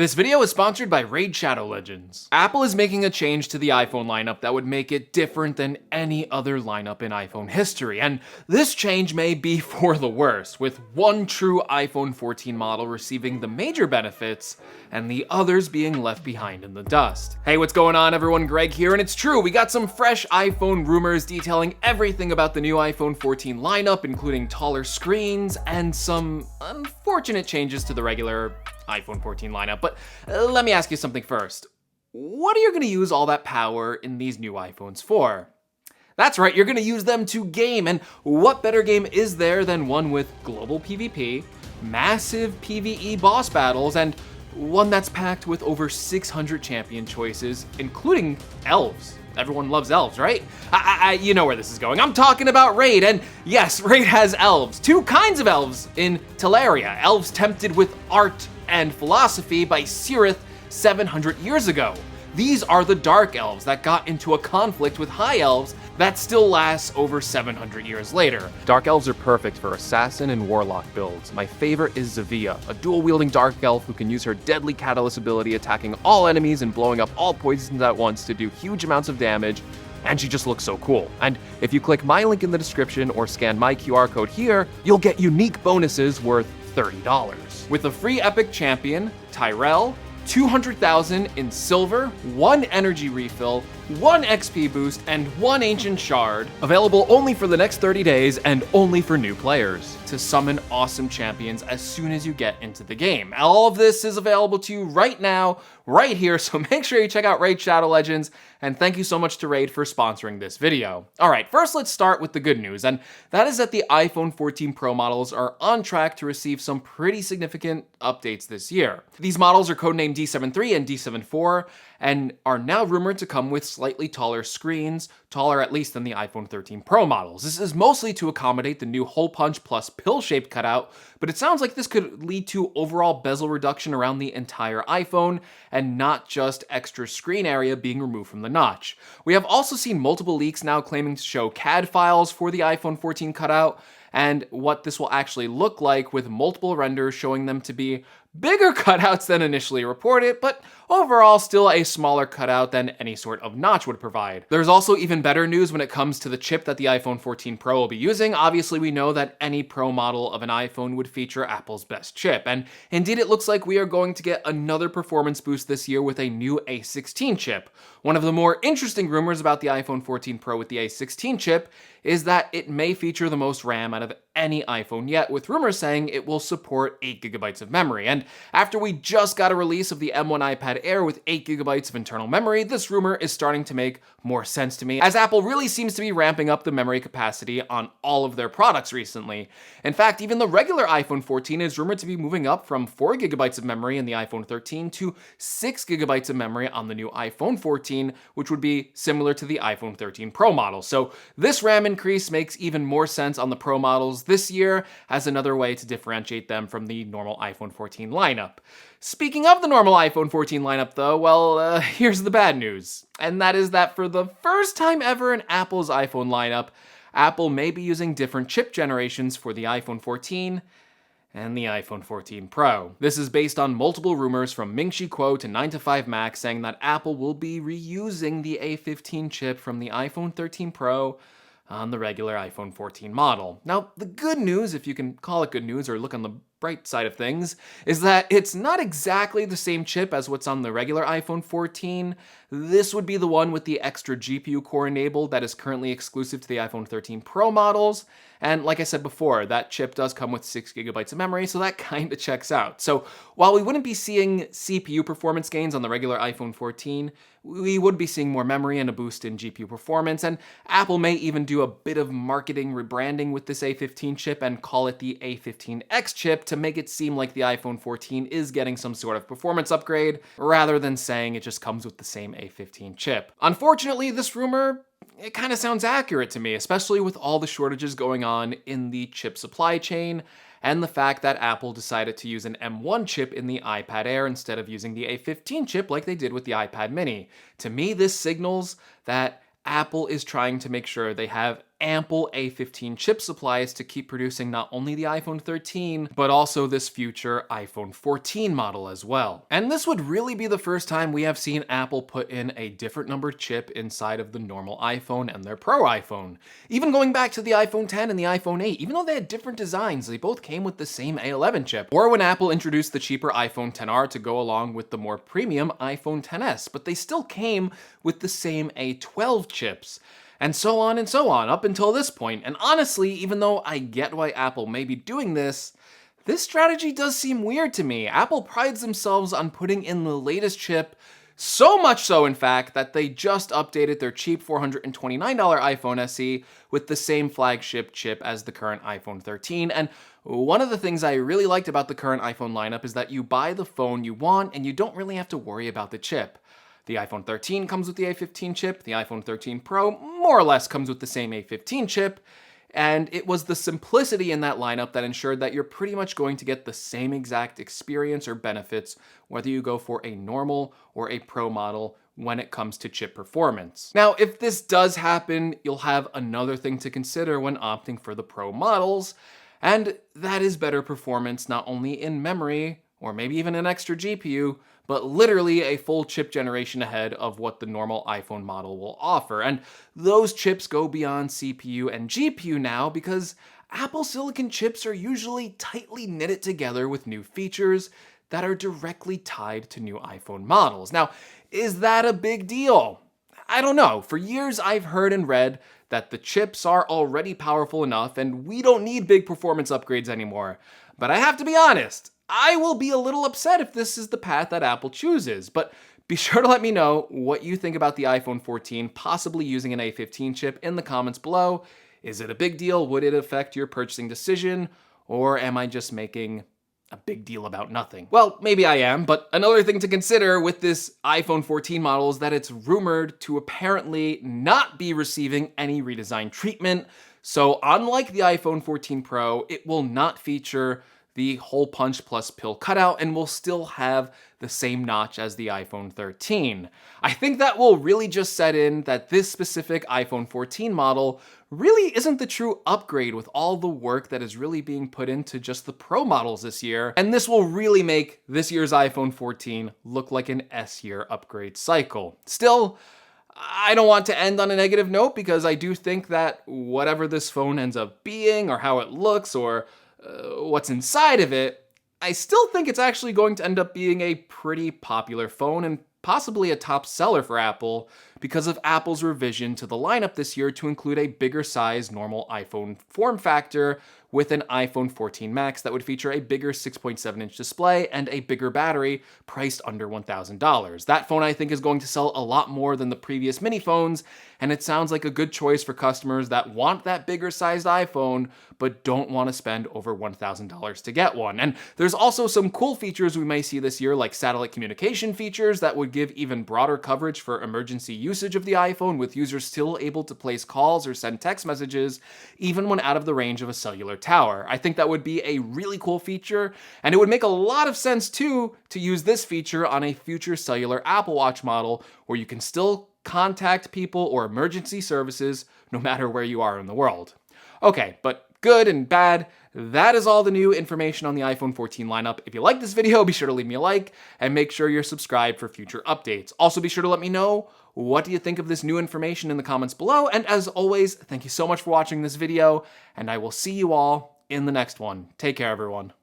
This video is sponsored by Raid Shadow Legends. Apple is making a change to the iPhone lineup that would make it different than any other lineup in iPhone history, and this change may be for the worse, with one true iPhone 14 model receiving the major benefits and the others being left behind in the dust. Hey, what's going on everyone? Greg here, and it's true, we got some fresh iPhone rumors detailing everything about the new iPhone 14 lineup, including taller screens and some unfortunate changes to the regular iPhone 14 lineup. But let me ask you something first. What are you going to use all that power in these new iPhones for? That's right, you're going to use them to game, and what better game is there than one with global PvP, massive PvE boss battles, and one that's packed with over 600 champion choices, including elves. Everyone loves elves, right? You know where this is going. I'm talking about Raid, and yes, Raid has elves. Two kinds of elves in Teleria. Elves tempted with art and philosophy by Sirith 700 years ago. These are the Dark Elves that got into a conflict with High Elves that still lasts over 700 years later. Dark Elves are perfect for Assassin and Warlock builds. My favorite is Zavia, a dual-wielding Dark Elf who can use her deadly Catalyst ability attacking all enemies and blowing up all poisons at once to do huge amounts of damage, and she just looks so cool. And if you click my link in the description or scan my QR code here, you'll get unique bonuses worth $30. With a free epic champion, Tyrell, 200,000 in silver, 1 energy refill, 1 XP boost, and 1 ancient shard, available only for the next 30 days and only for new players, to summon awesome champions as soon as you get into the game. All of this is available to you right now, right here, so make sure you check out Raid Shadow Legends, and thank you so much to Raid for sponsoring this video. Alright, first let's start with the good news, and that is that the iPhone 14 Pro models are on track to receive some pretty significant updates this year. These models are codenamed D7 III and D7 IV, and are now rumored to come with slightly taller screens, taller at least than the iPhone 13 Pro models. This is mostly to accommodate the new hole punch plus pill-shaped cutout, but it sounds like this could lead to overall bezel reduction around the entire iPhone, and not just extra screen area being removed from the notch. We have also seen multiple leaks now claiming to show CAD files for the iPhone 14 cutout, and what this will actually look like, with multiple renders showing them to be bigger cutouts than initially reported, but overall still a smaller cutout than any sort of notch would provide. There's also even better news when it comes to the chip that the iPhone 14 Pro will be using. Obviously, we know that any Pro model of an iPhone would feature Apple's best chip, and indeed it looks like we are going to get another performance boost this year with a new A16 chip. One of the more interesting rumors about the iPhone 14 Pro with the A16 chip is that it may feature the most RAM out of any iPhone yet, with rumors saying it will support 8GB of memory. And after we just got a release of the M1 iPad Air with 8GB of internal memory, this rumor is starting to make more sense to me, as Apple really seems to be ramping up the memory capacity on all of their products recently. In fact, even the regular iPhone 14 is rumored to be moving up from 4GB of memory in the iPhone 13 to 6GB of memory on the new iPhone 14, which would be similar to the iPhone 13 Pro model. So this RAM increase makes even more sense on the Pro models this year as another way to differentiate them from the normal iPhone 14 lineup. Speaking of the normal iPhone 14 lineup though, well, here's the bad news. And that is that for the first time ever in Apple's iPhone lineup, Apple may be using different chip generations for the iPhone 14 and the iPhone 14 Pro. This is based on multiple rumors from Ming-Chi Kuo to 9to5Mac saying that Apple will be reusing the A15 chip from the iPhone 13 Pro on the regular iPhone 14 model. Now, the good news, if you can call it good news or look on the bright side of things, is that it's not exactly the same chip as what's on the regular iPhone 14. This would be the one with the extra GPU core enabled that is currently exclusive to the iPhone 13 Pro models. And like I said before, that chip does come with 6GB of memory, so that kinda checks out. So while we wouldn't be seeing CPU performance gains on the regular iPhone 14, we would be seeing more memory and a boost in GPU performance, and Apple may even do a bit of marketing rebranding with this A15 chip and call it the A15X chip to make it seem like the iPhone 14 is getting some sort of performance upgrade, rather than saying it just comes with the same A15 chip. Unfortunately, this rumor, it kind of sounds accurate to me, especially with all the shortages going on in the chip supply chain, and the fact that Apple decided to use an M1 chip in the iPad Air instead of using the A15 chip like they did with the iPad mini. To me, this signals that Apple is trying to make sure they have ample A15 chip supplies to keep producing not only the iPhone 13, but also this future iPhone 14 model as well. And this would really be the first time we have seen Apple put in a different numbered chip inside of the normal iPhone and their Pro iPhone. Even going back to the iPhone 10 and the iPhone 8, even though they had different designs, they both came with the same A11 chip. Or when Apple introduced the cheaper iPhone 10R to go along with the more premium iPhone 10s, but they still came with the same A12 chips. And so on, up until this point. And honestly, even though I get why Apple may be doing this strategy does seem weird to me. Apple prides themselves on putting in the latest chip, so much so, in fact, that they just updated their cheap $429 iPhone SE with the same flagship chip as the current iPhone 13. And one of the things I really liked about the current iPhone lineup is that you buy the phone you want and you don't really have to worry about the chip. The iPhone 13 comes with the A15 chip, the iPhone 13 Pro more or less comes with the same A15 chip, and it was the simplicity in that lineup that ensured that you're pretty much going to get the same exact experience or benefits whether you go for a normal or a Pro model when it comes to chip performance. Now, if this does happen, you'll have another thing to consider when opting for the Pro models, and that is better performance not only in memory, or maybe even an extra GPU, but literally a full chip generation ahead of what the normal iPhone model will offer. And those chips go beyond CPU and GPU now because Apple Silicon chips are usually tightly knitted together with new features that are directly tied to new iPhone models. Now, is that a big deal? I don't know. For years, I've heard and read that the chips are already powerful enough and we don't need big performance upgrades anymore. But I have to be honest, I will be a little upset if this is the path that Apple chooses, but be sure to let me know what you think about the iPhone 14 possibly using an A15 chip in the comments below. Is it a big deal? Would it affect your purchasing decision? Or am I just making a big deal about nothing? Well, maybe I am, but another thing to consider with this iPhone 14 model is that it's rumored to apparently not be receiving any redesign treatment. So unlike the iPhone 14 Pro, it will not feature the hole punch plus pill cutout and will still have the same notch as the iPhone 13. I think that will really just set in that this specific iPhone 14 model really isn't the true upgrade with all the work that is really being put into just the Pro models this year, and this will really make this year's iPhone 14 look like an S-year upgrade cycle. Still, I don't want to end on a negative note because I do think that whatever this phone ends up being or how it looks or what's inside of it, I still think it's actually going to end up being a pretty popular phone and possibly a top seller for Apple because of Apple's revision to the lineup this year to include a bigger size normal iPhone form factor with an iPhone 14 Max that would feature a bigger 6.7-inch display and a bigger battery priced under $1,000. That phone I think is going to sell a lot more than the previous mini phones, and it sounds like a good choice for customers that want that bigger sized iPhone but don't want to spend over $1,000 to get one. And there's also some cool features we may see this year, like satellite communication features that would give even broader coverage for emergency usage of the iPhone, with users still able to place calls or send text messages even when out of the range of a cellular tower. I think that would be a really cool feature, and it would make a lot of sense too to use this feature on a future cellular Apple Watch model where you can still contact people or emergency services no matter where you are in the world. Okay, but good and bad, that is all the new information on the iPhone 14 lineup. If you like this video, be sure to leave me a like and make sure you're subscribed for future updates. Also, be sure to let me know what do you think of this new information in the comments below. And as always, thank you so much for watching this video, and I will see you all in the next one. Take care, everyone.